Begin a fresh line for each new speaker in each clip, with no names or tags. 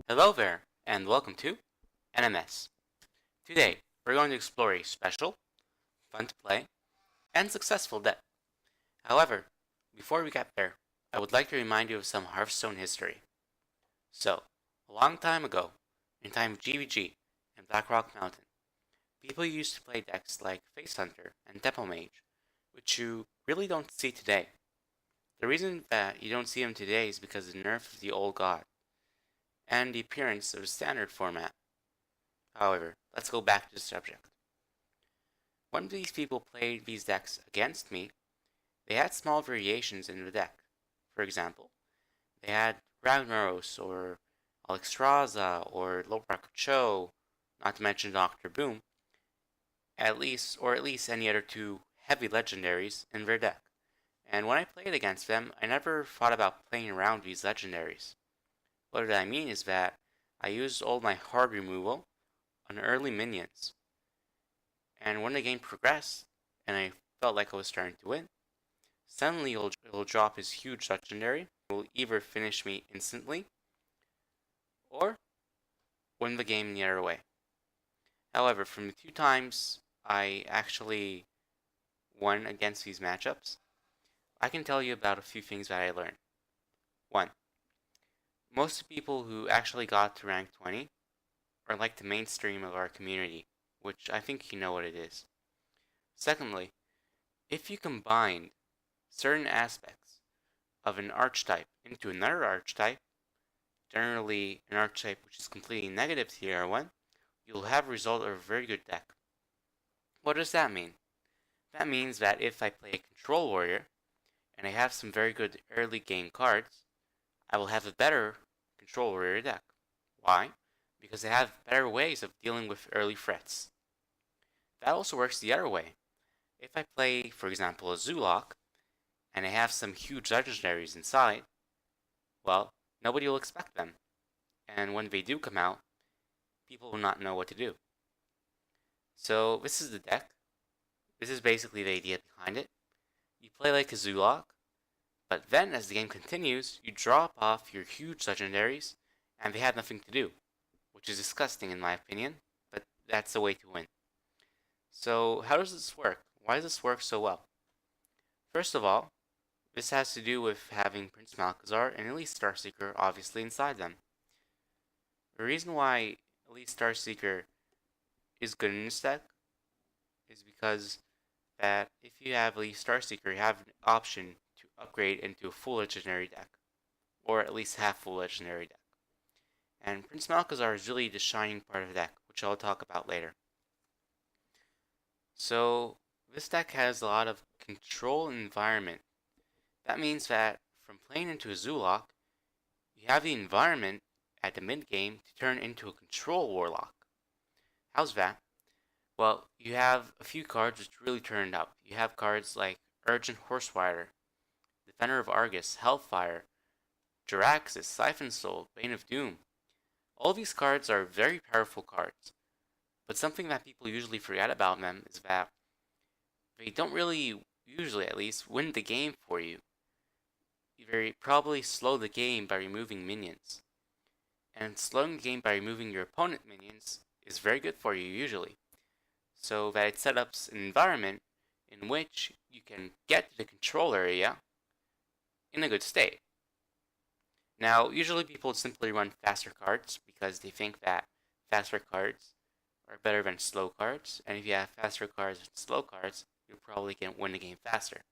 Hello there, and welcome to NMS. Today, we're going to explore a special, fun to play, and successful deck. However, before we get there, I would like to remind you of some Hearthstone history. So, a long time ago, in time of GVG and Blackrock Mountain, people used to play decks like Face Hunter and Tempo Mage, which you really don't see today. The reason that you don't see them today is because of the nerf of the old god, and the appearance of the standard format. However, let's go back to the subject. When these people played these decks against me, they had small variations in the deck. For example, they had Ragnaros or Alexstrasza or Loprak Cho, not to mention Dr. Boom, at least any other two heavy legendaries in their deck. And when I played against them, I never thought about playing around these legendaries. What I mean is that I used all my hard removal on early minions. And when the game progressed, and I felt like I was starting to win, suddenly it'll drop his huge legendary. It will either finish me instantly, or win the game the other way. However, from the two times I actually won against these matchups, I can tell you about a few things that I learned. 1. Most people who actually got to rank 20 are like the mainstream of our community, which I think you know what it is. Secondly, if you combine certain aspects of an archetype into another archetype, generally an archetype which is completely negative to the other one, you'll have a result of a very good deck. What does that mean? That means that if I play a control warrior, and I have some very good early game cards, I will have a better control warrior deck. Why? Because I have better ways of dealing with early threats. That also works the other way. If I play, for example, a Zoolock, and I have some huge legendaries inside, well, nobody will expect them. And when they do come out, people will not know what to do. So this is the deck. This is basically the idea behind it. You play like a Zoolock, but then as the game continues, you drop off your huge legendaries, and they have nothing to do, which is disgusting in my opinion, but that's the way to win. So how does this work? Why does this work so well? First of all, this has to do with having Prince Malchezaar and Elite Starseeker obviously inside them. The reason why Elite Starseeker is good in this deck is because that if you have Elite Starseeker, you have an option to upgrade into a full legendary deck, or at least half full legendary deck. And Prince Malchezaar is really the shining part of the deck, which I'll talk about later. So this deck has a lot of control and environment. That means that from playing into a Zoolock, you have the environment at the mid game to turn into a control Warlock. How's that? Well, you have a few cards which really turned up. You have cards like Urgent Horserider, Defender of Argus, Hellfire, Jaraxxus, Siphon Soul, Bane of Doom. All these cards are very powerful cards, but something that people usually forget about them is that they don't really, usually at least, win the game for you. You very probably slow the game by removing minions. And slowing the game by removing your opponent minions is very good for you usually, so that it sets up an environment in which you can get to the control area in a good state. Now, usually people simply run faster cards because they think that faster cards are better than slow cards, and if you have faster cards than slow cards, you'll probably win the game faster.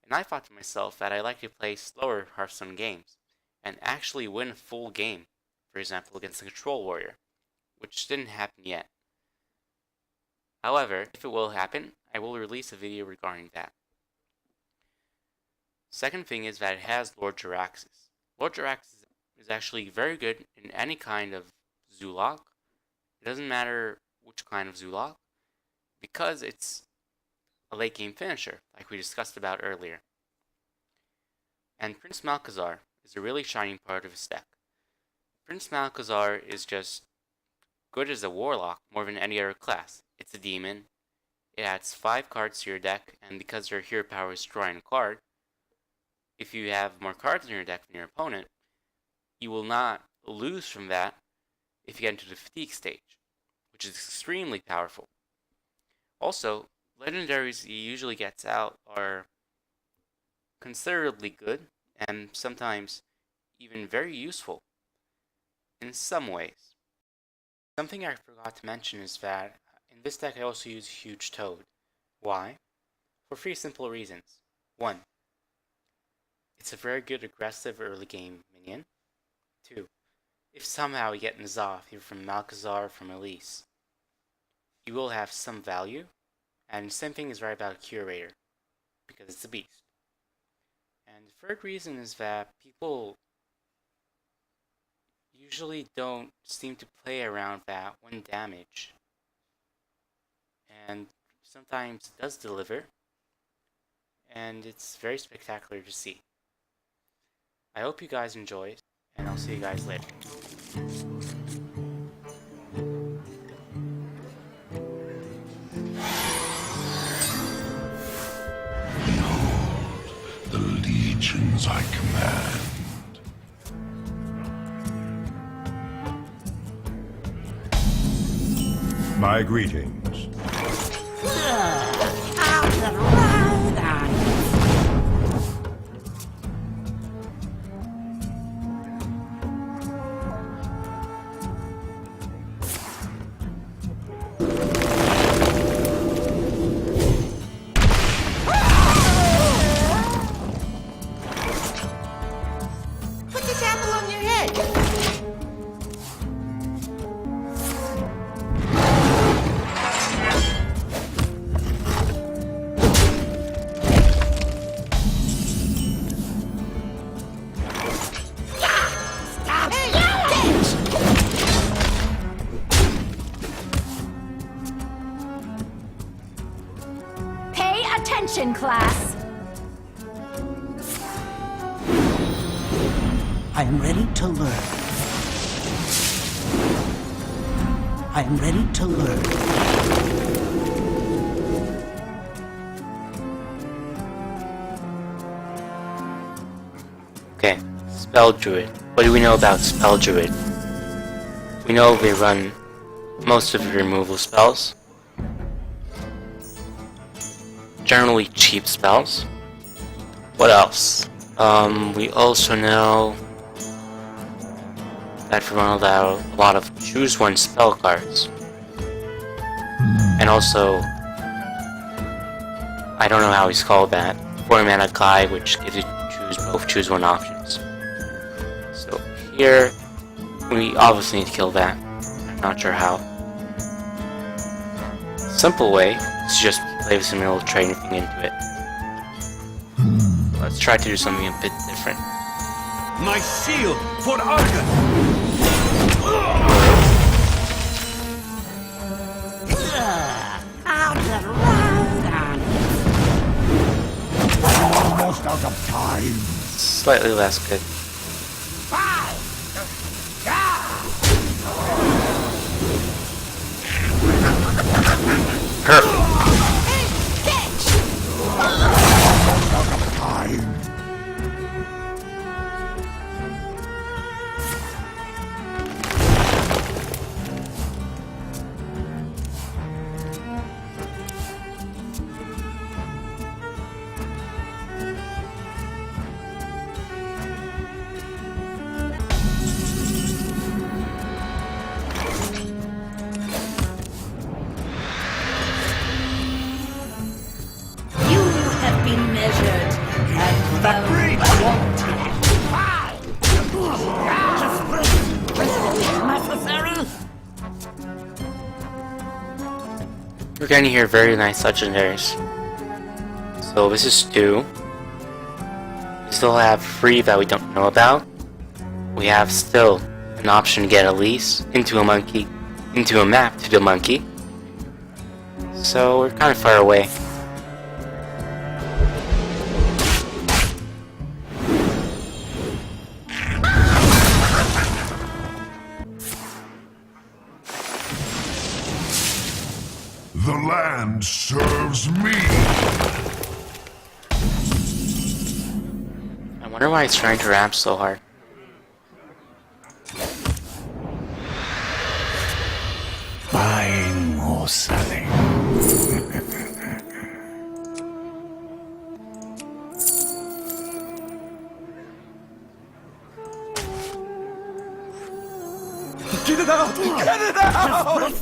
And I thought to myself that I like to play slower Hearthstone games and actually win a full game, for example, against a control warrior, which didn't happen yet. However, if it will happen, I will release a video regarding that. Second thing is that it has Lord Jaraxxus. Lord Jaraxxus is actually very good in any kind of Zoolock. It doesn't matter which kind of Zoolock, because it's a late game finisher, like we discussed about earlier. And Prince Malchezaar is a really shining part of his deck. Prince Malchezaar is just good as a Warlock more than any other class. It's a demon. It adds 5 cards to your deck, and because your hero power is drawing a card, if you have more cards in your deck than your opponent, you will not lose from that if you get into the fatigue stage, which is extremely powerful. Also, legendaries he usually gets out are considerably good and sometimes even very useful in some ways. Something I forgot to mention is that in this deck I also use Huge Toad. Why? For three simple reasons. 1. It's a very good aggressive early game minion. 2. If somehow you get N'Zoth either from Malkazar or from Elise, you will have some value, and same thing is right about Curator, because it's a beast. And the third reason is that people usually don't seem to play around that 1 damage, and sometimes it does deliver, and it's very spectacular to see. I hope you guys enjoyed, and I'll see you guys later.
The legions I command. My greetings.
Put this apple on your head.
Attention, class!
I am ready to learn. I am ready to learn.
Okay, Spell Druid. What do we know about Spell Druid? We know they run most of the removal spells. Generally cheap spells. What else? We also know that they run a lot of choose one spell cards. And also, I don't know how he's called that, 4 mana guy, which gives you choose one options. So here, we obviously need to kill that. I'm not sure how. Simple way is just play with some little trading thing into it. Let's try to do something a bit different.
My shield for Argon! Almost out of time.
Slightly less good. Perfect. We're getting here very nice legendaries. So this is 2. We still have 3 that we don't know about. We have still an option to get Elise into a monkey, into a map to the monkey. So we're kind of far away.
The land serves me.
I wonder why it's trying to ramp so hard.
No selling. Get it out! Get it out!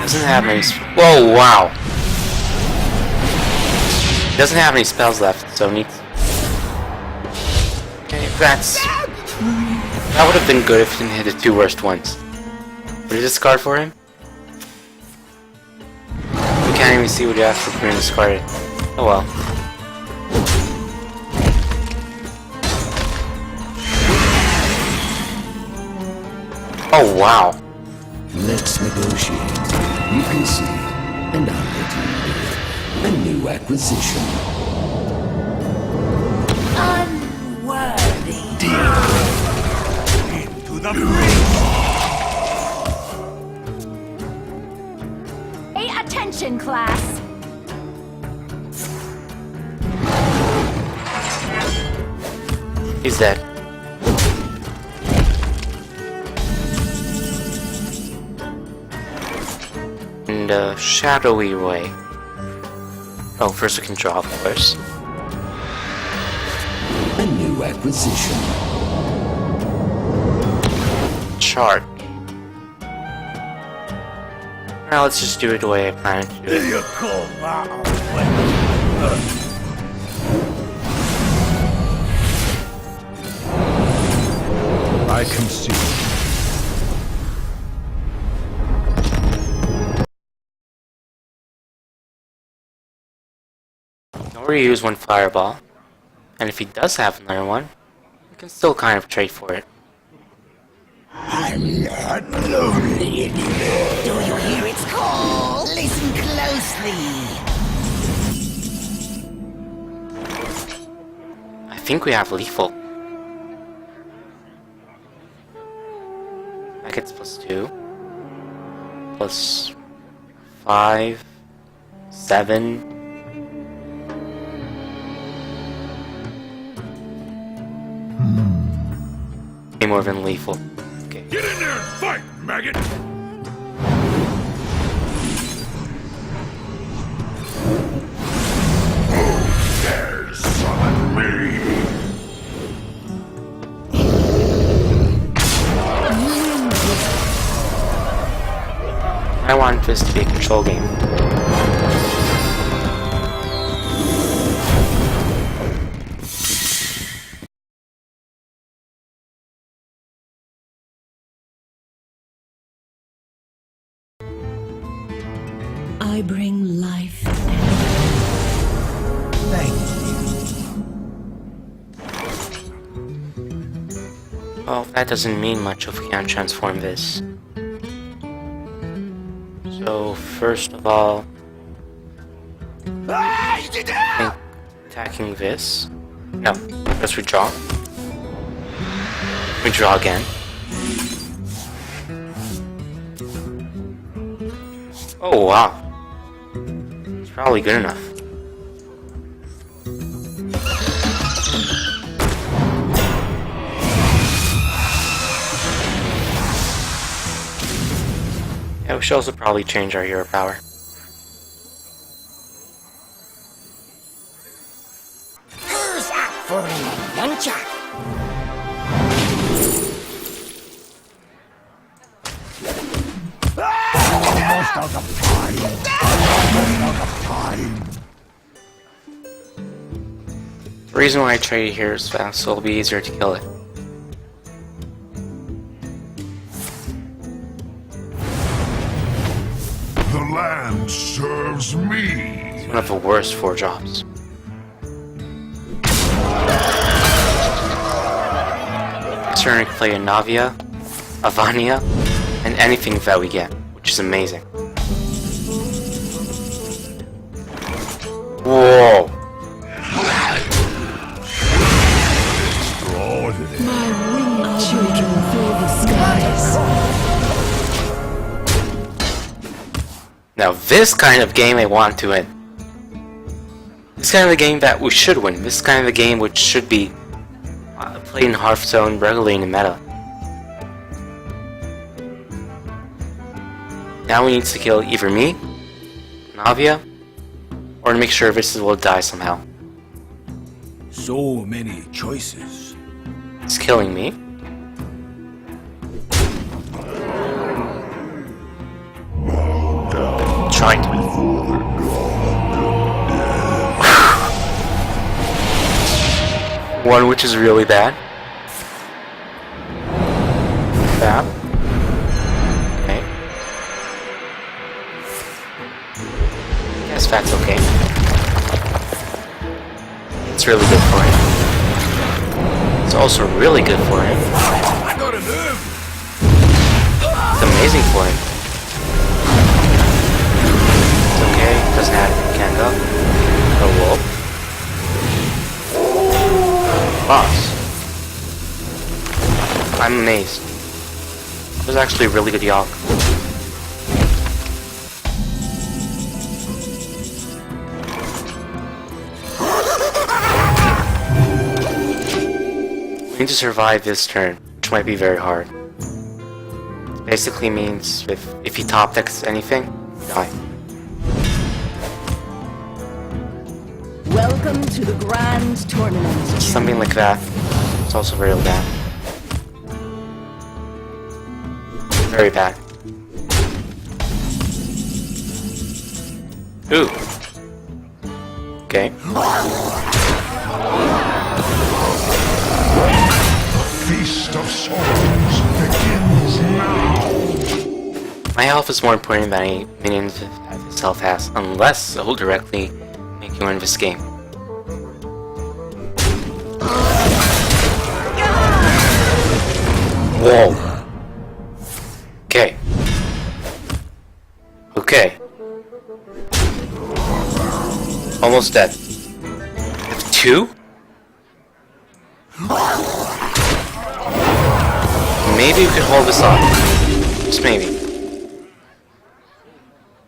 Doesn't have any. Whoa! Wow. Doesn't have any spells left, so needs. Okay, that would have been good if he didn't hit the two worst ones. Would you discard for him? We can't even see what you have for being discarded. Oh well. Oh wow.
Let's negotiate. You can see, and I'll let you live. A new acquisition.
Unworthy.
Into the breach!
Pay attention, class.
He's dead. In a shadowy way. Oh, first we can draw, of course.
A new acquisition.
Chart. Now let's just do it the way I planned to do it.
You call that I can see.
Don't reuse one fireball. And if he does have another one, we can still kind of trade for it.
I'm not lonely anymore.
Do you hear its call? Listen closely.
I think we have lethal. That gets +2. +5. 7. Way more than lethal. Okay.
Get in there and fight, maggot! Who dares summon me?
I want this to be a control game.
I bring life and thank you.
Well, that doesn't mean much if we can't transform this. So, first of all, I think attacking this. No, let's withdraw. Withdraw again. Oh wow. It's probably good enough. Yeah, we should also probably change our hero power.
Who's up for an adventure?
Almost out of time. Almost out of time.
The reason why I trade here is fast, so it'll be easier to kill it.
The land serves me.
It's one of the worst 4 drops. turn we can play a Navia, a Vania, and anything that we get, which is amazing. Whoa!
My winged children fill the skies.
Now this kind of game I want to win. This kind of a game that we should win. This kind of a game which should be played in Hearthstone regularly in the meta. Now we need to kill either me, Navia, or to make sure this will die somehow.
So many choices.
It's killing me. Trying to. One which is really bad. That. Okay. Guess that's okay. It's really good for him. It's also really good for him.
I gotta move.
It's amazing for him. It's okay. Doesn't have Kanga. No wolf. Boss. I'm amazed. It was actually a really good Yogg. We need to survive this turn, which might be very hard. Basically means if he top decks anything, die.
Welcome to the grand tournament.
Something like that. It's also very bad. Very bad. Ooh. Okay.
Feast of Souls begins now.
My health is more important than any minions that his health has, unless it will directly make you win this game. Whoa. Okay. Okay. Almost dead. Have two? Maybe we could hold this off. Just maybe.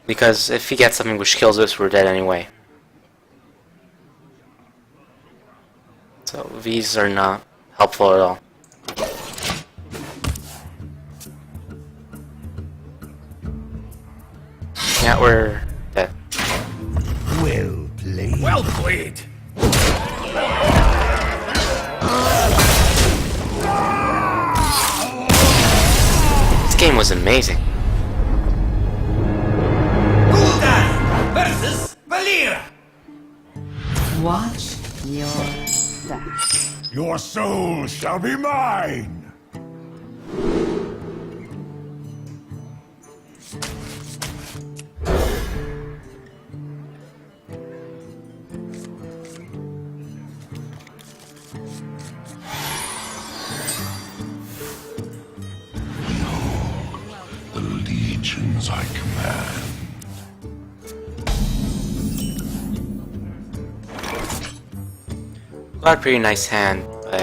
Because if he gets something which kills us, we're dead anyway. So these are not helpful at all. Yeah, we're dead.
Well played. Well played.
This game was amazing.
Versus Valir.
Watch your back.
Your soul shall be mine. The legions I command.
Got a pretty nice hand, but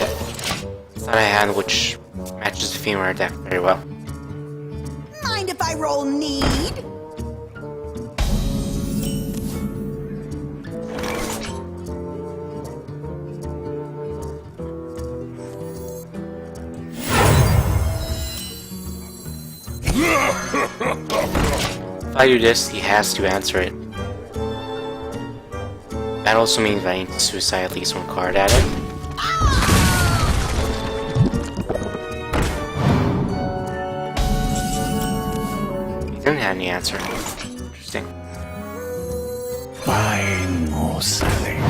it's not a hand which matches the female deck very well.
Mind if I roll need?
If I do this, he has to answer it. That also means I need to suicide at least one card at it. He didn't have any answer. Interesting.
Buying or selling.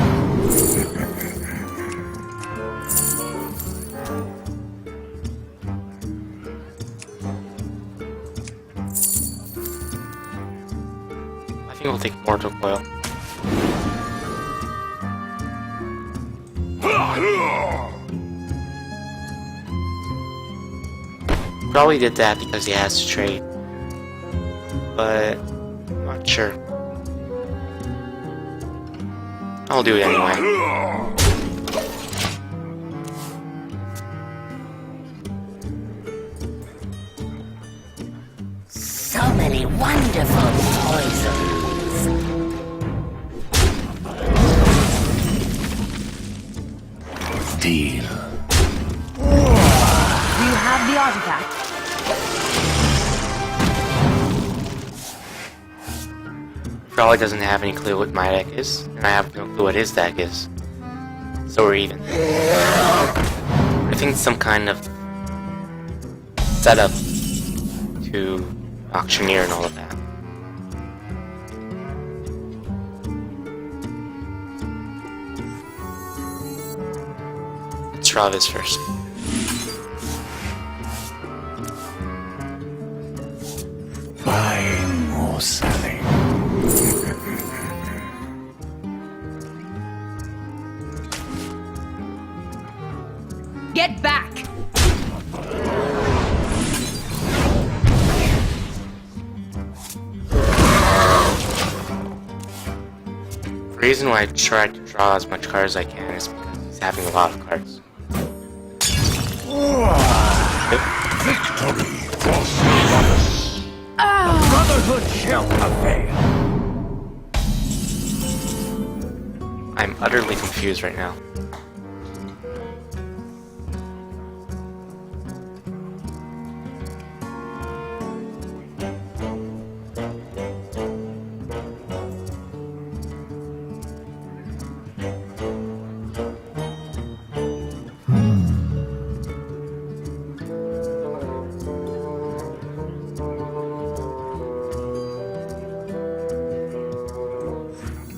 I think we'll take Mortal Coil. probably did that because he has to trade. But I'm not sure. I'll do it anyway.
So many wonderful poisons.
Deal.
Do you have the artifact?
Probably doesn't have any clue what my deck is, and I have no clue what his deck is. So we're even. I think it's some kind of setup to auctioneer and all of that. Let's draw this first.
Buying or selling.
Get back!
The reason why I try to draw as much cards as I can is because he's having a lot of cards.
Victory for Sylvanas. The Brotherhood shall prevail.
I'm utterly confused right now.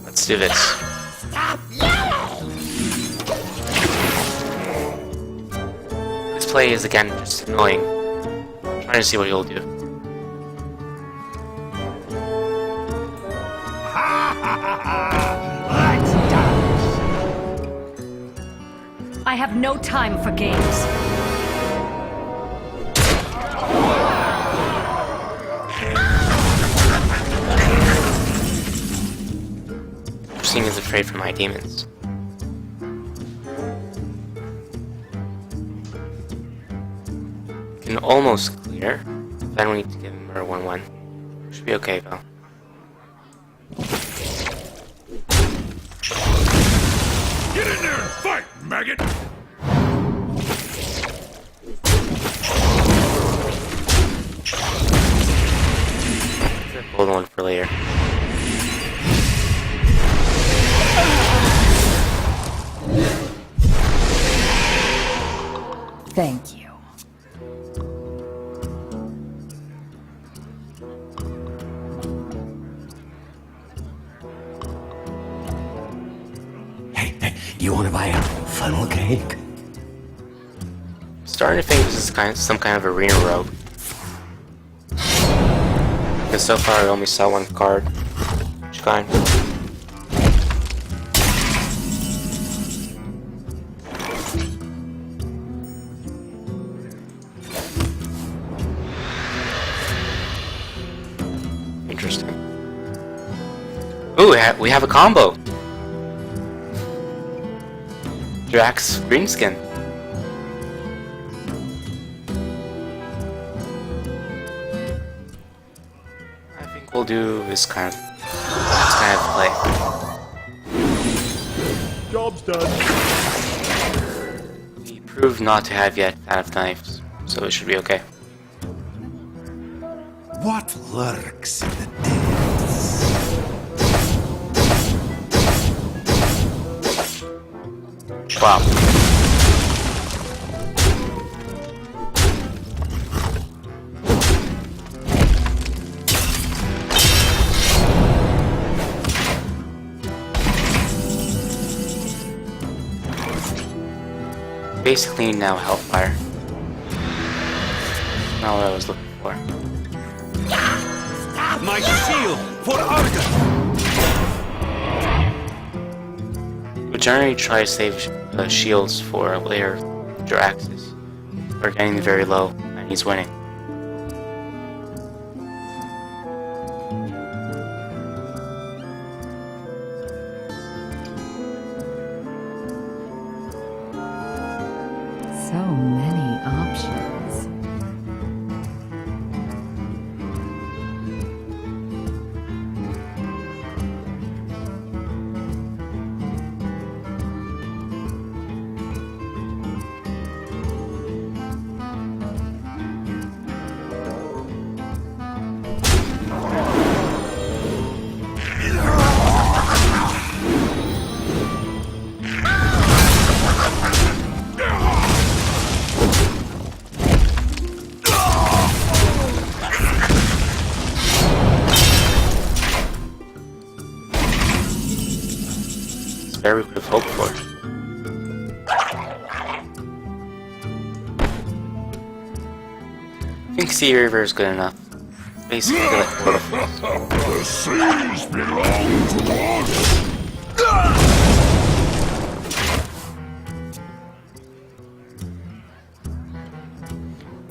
Let's do this. This play is again just annoying. I'm trying to see what he'll do.
Let's dance.
I have no time for games.
Seeing is afraid for my demons. Can almost clear. Then we need to give him our 1/1. Should be okay though.
Get in there and fight, maggot.
Hold on for later.
Thank you.
Hey, you want to buy a funnel cake?
Starting to think this is some kind of arena rogue. Because so far I only saw one card. Which kind? Interesting. Ooh, we have a combo! Drax Greenskin. I think we'll do this kind of play.
Job's done.
We proved not to have yet Fan of Knives, so it should be okay.
What lurks in the depths?
Wow. Basically now Hellfire. Not what I was looking for.
My shield for Argus.
We generally try to save shields for later Draxes. We're getting very low, and he's winning. there we could have hoped for. I think Sea River is good enough. Basically like waterfalls.
The seas belong to us!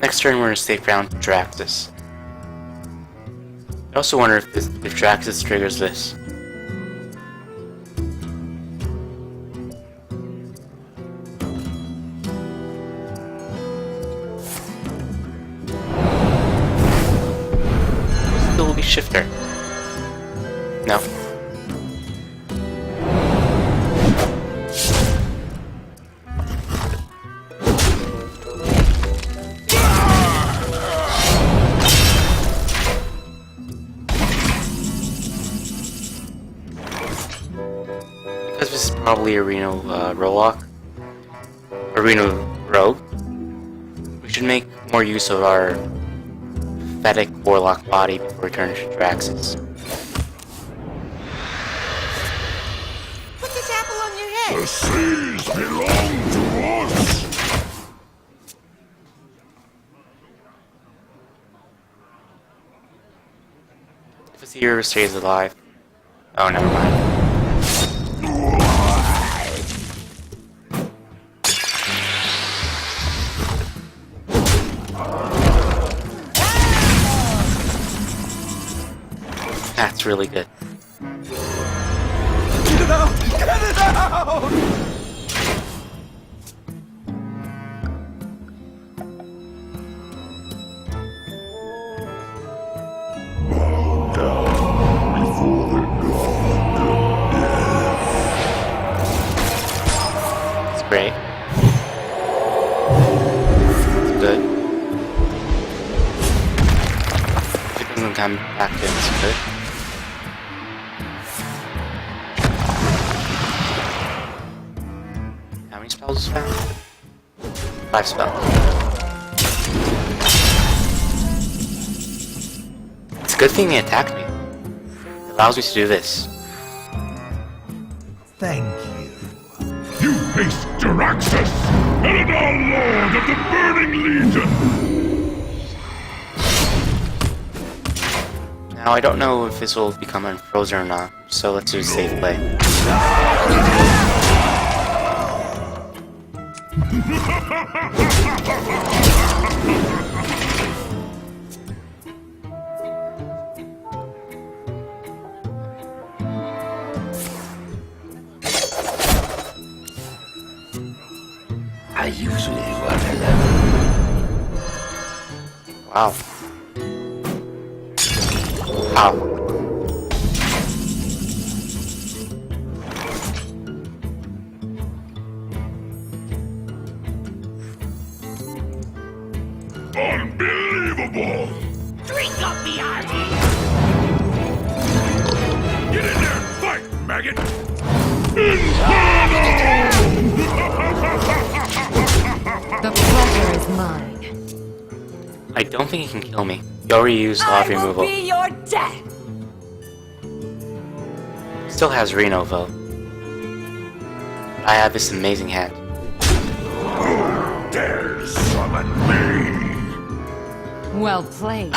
Next turn we're gonna stay around Draxus. I also wonder if Draxus triggers this. Still will be Shifter. No. Because this is probably a Reno Warlock, or Reno Rogue, we should make more use of our pathetic Warlock body before we turn to Draxus.
Put this apple on your head.
The seas belong to us!
If this hero stays alive. Oh, never mind. That's really good.
Get it out! Get it out!
It's great. It's good. If it doesn't come back in, it's good. How many spells is that? 5 spells. It's a good thing he attacked me. It allows me to do this.
Thank you. You face Jaraxxus, Eladar Lord of the Burning Legion!
Now, I don't know if this will become unfrozen or not, so let's do a safe play.
I usually run alone.
Wow. Wow.
Unbelievable!
Drink up the army.
Get in there! Fight, maggot! Inferno!
The pleasure is mine.
I don't think he can kill me. He already used lava
I will
removal.
be your death.
Still has Reno though. I have this amazing hand.
Who dares summon me?
Well played.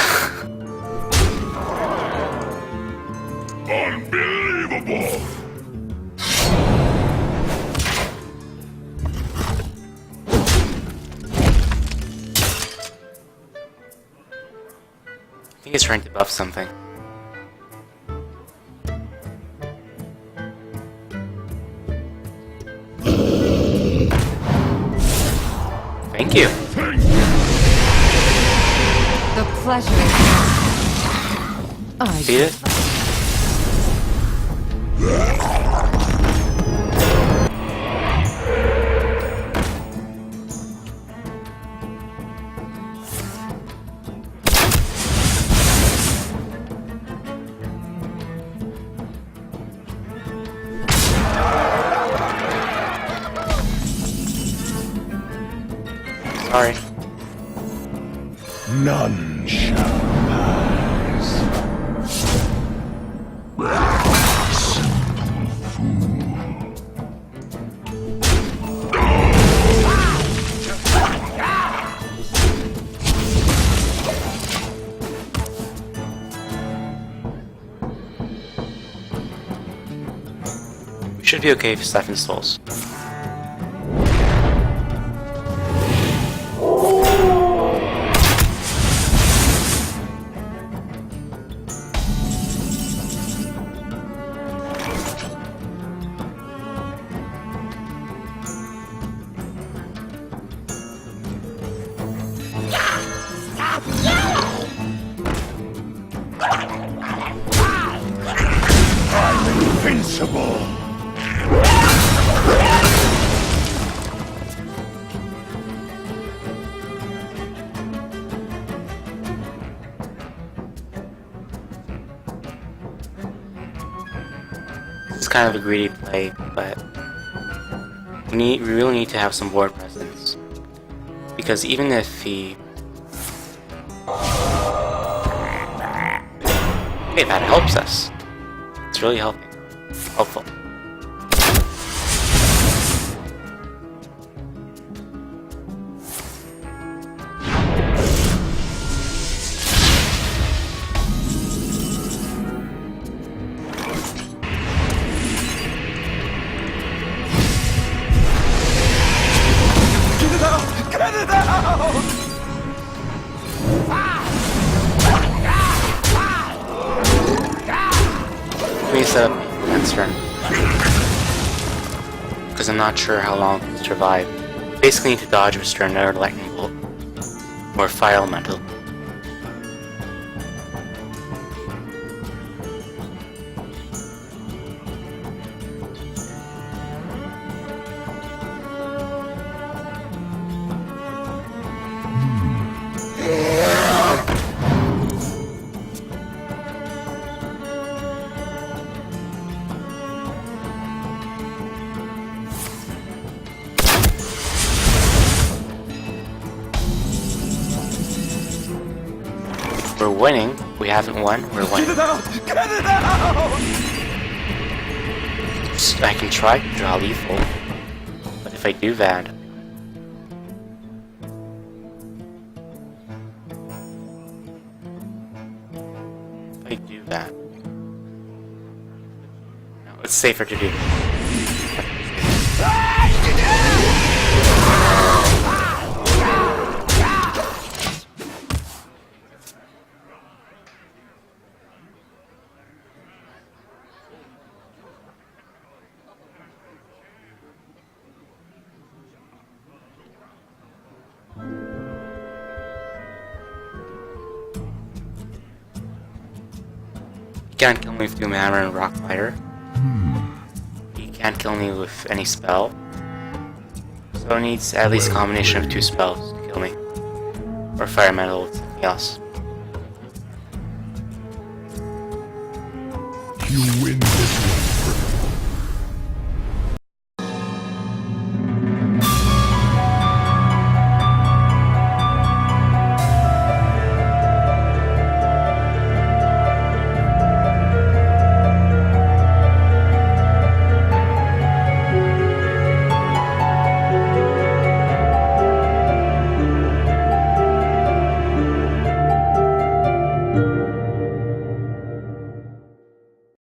Unbelievable!
I think he's trying to buff something. Thank you.
The pleasure is mine. I
See it? Sorry.
None shall pass. Simple fool.
Should be okay for 7 souls.
Invincible!
It's kind of a greedy play, but we really need to have some board presence. Because even if he... Hey, that helps us. It's really helpful. Let me set up next turn. Because I'm not sure how long it will survive. Basically need to dodge a stern or lightning bolt. Or fire elemental. We're winning. We haven't won. We're winning.
Get it out! Get it out!
I can try to draw lethal, but if I do that, no, it's safer to do. He can't kill me with Doom Hammer and Rock Fire. He can't kill me with any spell. So it needs at least a combination of 2 spells to kill me. Or Fire Metal with something else.
You win this one.